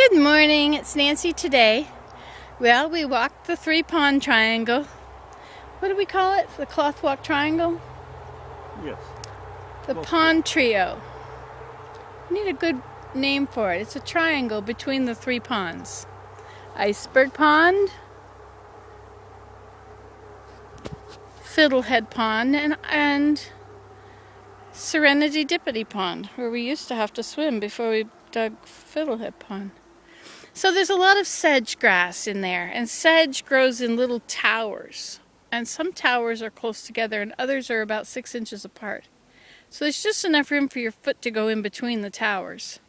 Good morning, it's Nancy today. Well, we walked the 3-pond triangle. What do we call it? The cloth walk triangle? Yes. The pond trio. We need a good name for it. It's a triangle between the 3 ponds. Iceberg Pond, Fiddlehead Pond, and Serenity Dippity Pond, where we used to have to swim before we dug Fiddlehead Pond. So there's a lot of sedge grass in there, and sedge grows in little towers. And some towers are close together and others are about 6 inches apart. So there's just enough room for your foot to go in between the towers.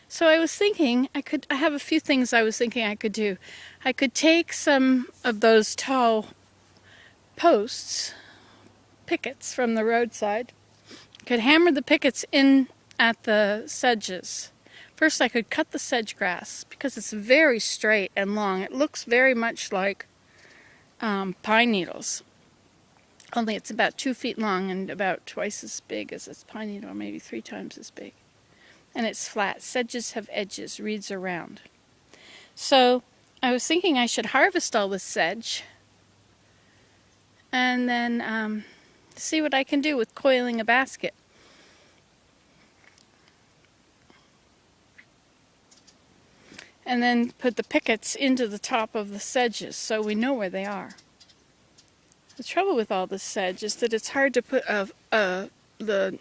So I was thinking, I have a few things I was thinking I could do. I could take some of those tall posts, pickets from the roadside, could hammer the pickets in at the sedges. First I could cut the sedge grass because it's very straight and long. It looks very much like pine needles. Only it's about 2 feet long and about twice as big as a pine needle, or maybe 3 times as big. And it's flat. Sedges have edges, reeds are round. So I was thinking I should harvest all this sedge and then see what I can do with coiling a basket. And then put the pickets into the top of the sedges so we know where they are. The trouble with all this sedge is that it's hard to put the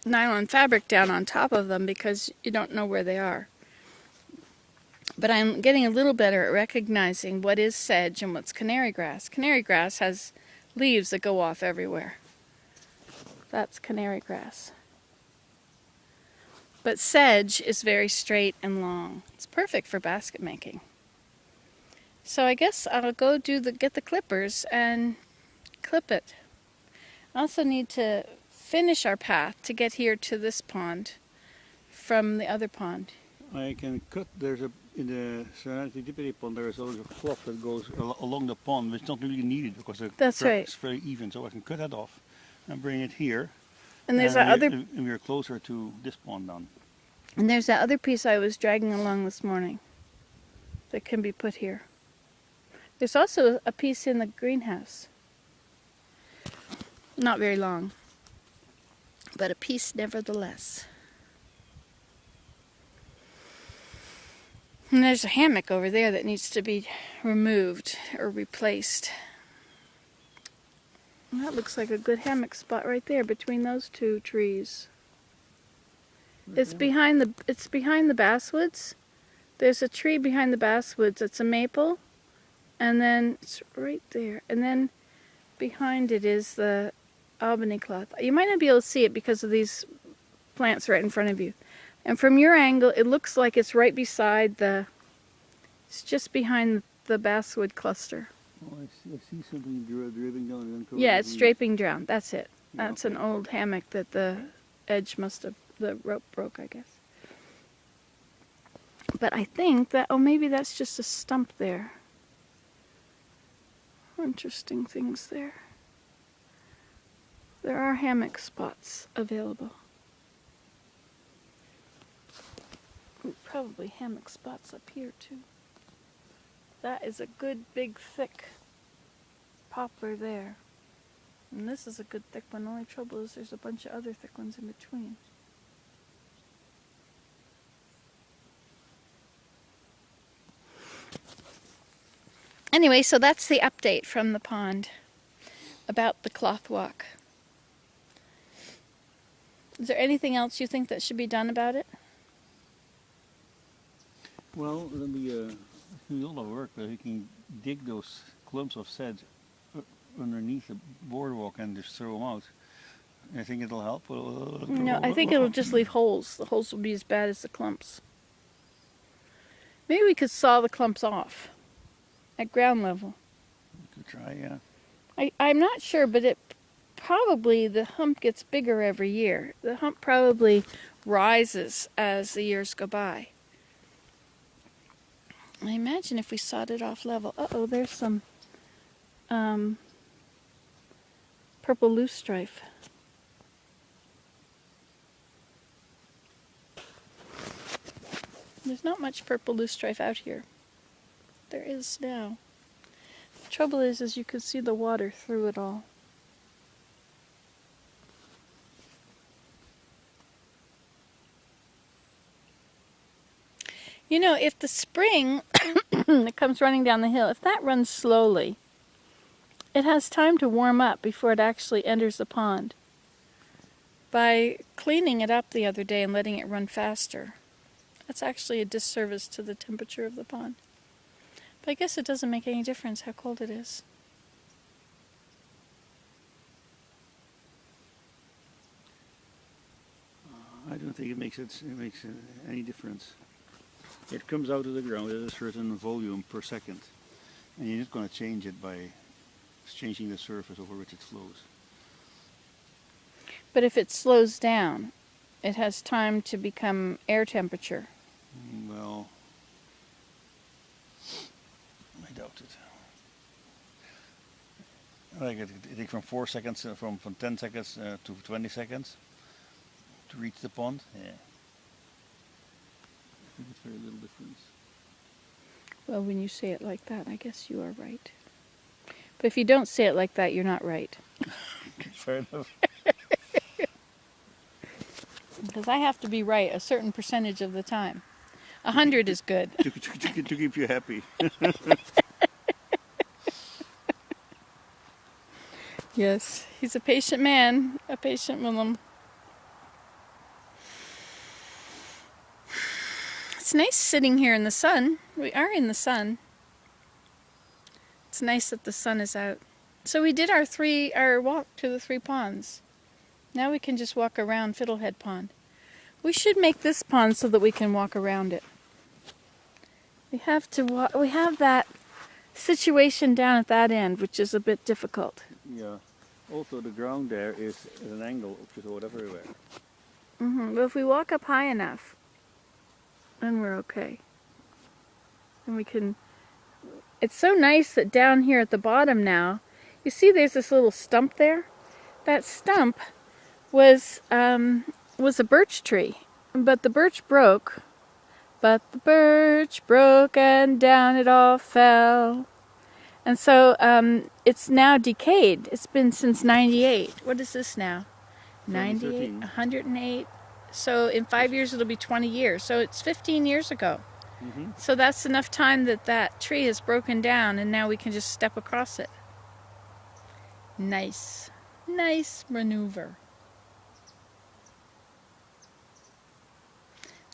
nylon fabric down on top of them because you don't know where they are. But I'm getting a little better at recognizing what is sedge and what's canary grass. Canary grass has leaves that go off everywhere. That's canary grass. But sedge is very straight and long. It's perfect for basket making. So I guess I'll go get the clippers and clip it. I also need to finish our path to get here to this pond from the other pond. I can cut, in the Serenity Dippity Pond there is always a cloth that goes along the pond, which is not really needed because the That's track right. is very even, so I can cut that off and bring it here. And there's and we're closer to this pond down. And there's that other piece I was dragging along this morning that can be put here. There's also a piece in the greenhouse. Not very long, but a piece nevertheless. And there's a hammock over there that needs to be removed or replaced. And that looks like a good hammock spot right there between those 2 trees. It's behind the basswoods. There's a tree behind the basswoods. It's a maple, and then it's right there. And then behind it is the Albany cloth. You might not be able to see it because of these plants right in front of you. And from your angle, it looks like it's right beside it's just behind the basswood cluster. Oh, I see something draping down. Yeah, it's draping down. That's it. That's an old hammock that the edge the rope broke, I guess. But I think that, maybe that's just a stump there. Interesting things there. There are hammock spots available. Probably hammock spots up here too. That is a good big thick poplar there. And this is a good thick one. The only trouble is there's a bunch of other thick ones in between. Anyway, so that's the update from the pond about the cloth walk. Is there anything else you think that should be done about it? Well, it'll be a lot of work, but you can dig those clumps of sedge underneath the boardwalk and just throw them out. I think it'll help. No, I think it'll just leave holes. The holes will be as bad as the clumps. Maybe we could saw the clumps off at ground level. You could try, yeah. I'm not sure, but the hump gets bigger every year. The hump probably rises as the years go by. I imagine if we sawed it off level. Uh-oh, there's some purple loosestrife. There's not much purple loosestrife out here. There is now. The trouble is you can see the water through it all. You know, if the spring that comes running down the hill, if that runs slowly, it has time to warm up before it actually enters the pond. By cleaning it up the other day and letting it run faster, that's actually a disservice to the temperature of the pond. But I guess it doesn't make any difference how cold it is. I don't think it makes any difference. It comes out of the ground at a certain volume per second, and you're not going to change it by changing the surface over which it flows. But if it slows down, it has time to become air temperature. Well, I doubt it. Like it takes from 4 seconds, from 10 seconds to 20 seconds to reach the pond. Yeah. I think it's very little difference. Well, when you say it like that, I guess you are right. But if you don't say it like that, you're not right. Fair enough. Because I have to be right a certain percentage of the time. 100 is good. to keep you happy. Yes, he's a patient man, a patient Willem. It's nice sitting here in the sun. We are in the sun. It's nice that the sun is out. So we did our walk to the 3 ponds. Now we can just walk around Fiddlehead Pond. We should make this pond so that we can walk around it. We have that situation down at that end, which is a bit difficult. Yeah. Also, the ground there is at an angle, which is everywhere. But if we walk up high enough, then we're okay. And we can... It's so nice that down here at the bottom now, you see there's this little stump there? That stump was a birch tree, but the birch broke. But the birch broke and down it all fell. And so it's now decayed. It's been since 98. What is this now? 98, 108. So in 5 years it'll be 20 years. So it's 15 years ago. Mm-hmm. So that's enough time that tree is broken down and now we can just step across it. Nice. Nice maneuver.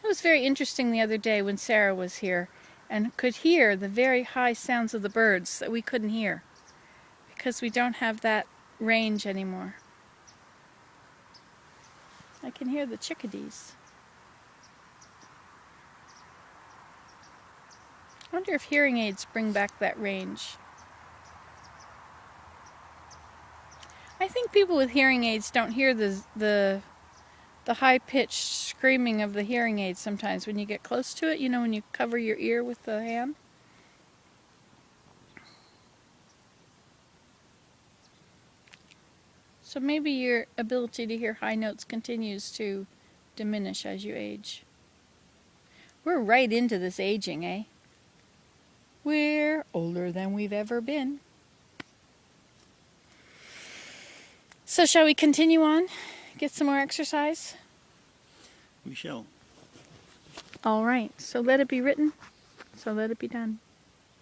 It was very interesting the other day when Sarah was here and could hear the very high sounds of the birds that we couldn't hear because we don't have that range anymore. I can hear the chickadees. I wonder if hearing aids bring back that range. I think people with hearing aids don't hear the high-pitched screaming of the hearing aid sometimes when you get close to it, you know, when you cover your ear with the hand. So maybe your ability to hear high notes continues to diminish as you age. We're right into this aging, eh? We're older than we've ever been. So shall we continue on? Get some more exercise? We shall. All right. So let it be written. So let it be done.